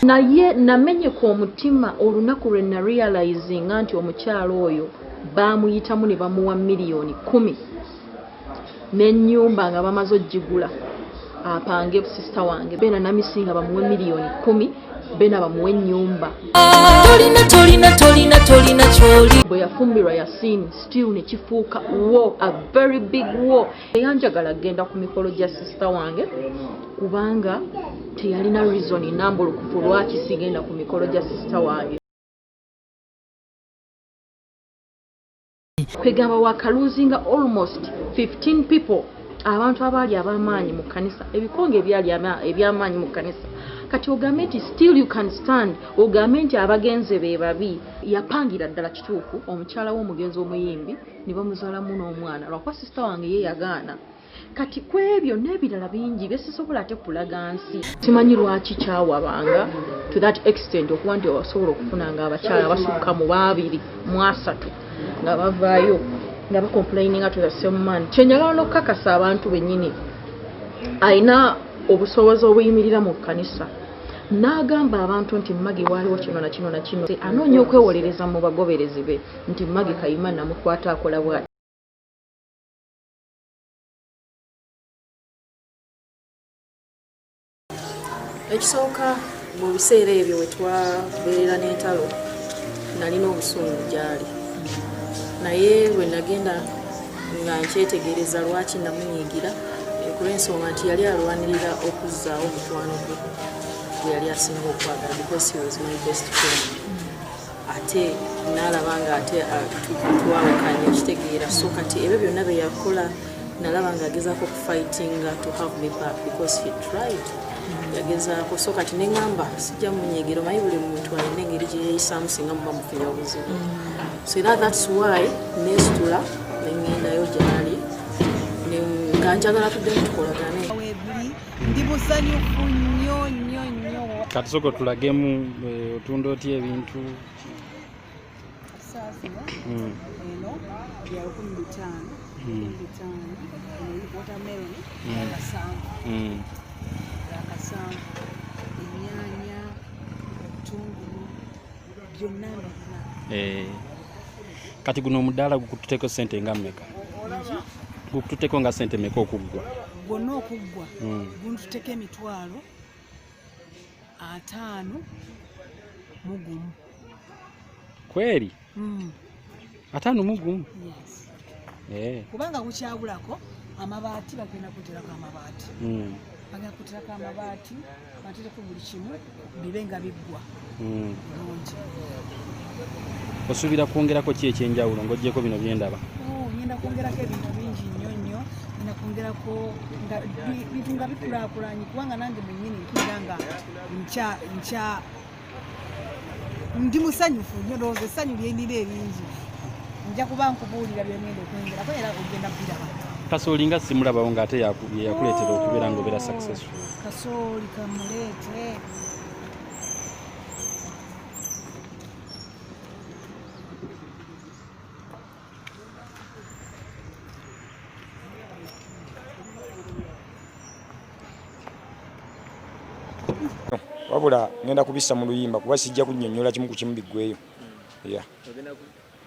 naye namenye ku omutima olunaku lwe na realizinga nti omukyalo oyo bamuyitamu ne bamuwa miliyoni 10 n'ennyumba nga bamaze ogigula apange sister wange bena namisinga bamuwe miliyoni 10 bena bamuwe ennyumba tolina kyoli bwe yafumbirwa Yasin still ne kifuuka war, a very big war. Eyanjagala genda ku mikolo gya sister wange kubanga teyalina reason nambulukufu lwaki sigenda ku mikolo gya sister wange. Kwegamba wakaluzinga almost 15 people abantu abaali abamaanyi mu kanisa ebikonge ebyali ebyamaanyi mu kanisa kati ogambe nti still you can stand ogambe nti abagenze be babi yapangira ddala kituufu omukyala w'omugenzi omuyimbi ne bamuzaalamu n'omwana lwakuba sister wange ye yagaana kati kwebyo n'ebirala bingi byesisobola ate kulaga nsi simanyi lwaki kyawabanga to that extent okuba nti wasobola okufunanga abakyala basukka mu 2 mu 3 nga bavaayo nga complaining to the same man. Kyenjagala n'okukakasa abantu bennyini alina obusobozi obuyimirira mu kanisa n'agamba abantu nti Magi waliwo kino na kino na kino anoonya okwewolereza mu bagoberezi be nti Magi Kayima namukwata akola bw'ati. Ekisooka mu biseera ebyo we twabeera n'entalo nalina obusungu gyali naye bwe nagenda nga nkyetegereza lwaki namunyiigira kulw'ensonga nti yali alwanirira okuzzaawo omukwano gwe gwe yali asinga okwagala because he was my best friend ate nalaba nga ate twawukanye ekitegeera so kati ebyo byonna bye yakola nalaba nga agezaako okufightinga to have me back because he tried yagezaako so kati neŋŋamba sijja munyiigira omanyi buli muntu alina engeri gye yeeyisaamu singa muba mufunye obuzibu so that's why nesitula nengendayo gyali nga njagala tudde tukolagane ndi musanyufu nnyo nnyo nnyo kati soko tulagemu otunda otya ebintu sasa eno ya 15 watermelon akasanvu ennyanya obutungulu byonna kati guno omudaala gukututeko sente nga mmeka gukututeko nga sente meka okuggwa gwonna okuggwa gunututeko emitwalo 5 mu gumu kweri 5 mu gumu kubanga gukyabulako amabaati bagenda kuterako amabaati bagenda kuterako amabaati batereko buli kimu bibe nga biggwa bulungi. Osuubira kwongerako ki ekyenjawulo ng'oggyeko bino byendaba? Ngenda kwongerako ebintu bingi nnyo nnyo, ngenda kwongerako bintu nga bikulaakulanye kubanga nange mwennyini mpulira nga ndi musanyufu nnyo ndowooza essanyu lyennira eringi nja kuba nkubuulira byongenda okwongerako era ogenda kubiraba. Kasooli nga simulabawo ng'ate yakuleetera okubeera ng'obeera successful. Kasooli kamuleete. Wabula ngenda kubissa mu luyimba kuba sijja kunnyonnyola kimu ku kimu biggweyo.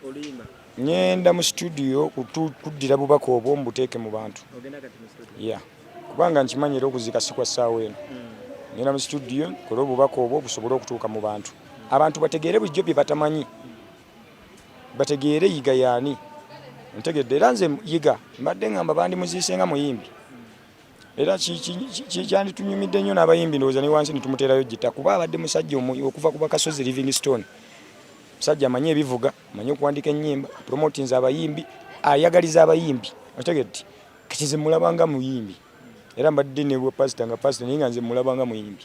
Oluyimba ngenda mu studio kuddira bubaka obwo mbuteeke mu bantu. Kubanga nkimanyira okuzika si kwa ssaawa eno. Ngenda mu studio kola obubaka obwo busobole okutuuka mu bantu. Abantu bategeere bulijjo bye batamanyi. Bategeere Yiga yaani. Ntegedde era nze Yiga mbadde ngamba bandi muziise nga muyimbi. Era kyandi tunyumidde nnyo n'abayimbi ndowooza ne wansi ne tumuteerayo gita kuba abadde musajja okuva ku Bakasozi Livingstone. Musajja amanyi ebivuga, amanyi okuwandika ennyimba, promotinze abayimbi, ayagaliza abayimbi. Otegedde kati nze mulabanga muyimbi. Era mbadde ne bwa pastor nga pastor naye nga nze mulabanga muyimbi.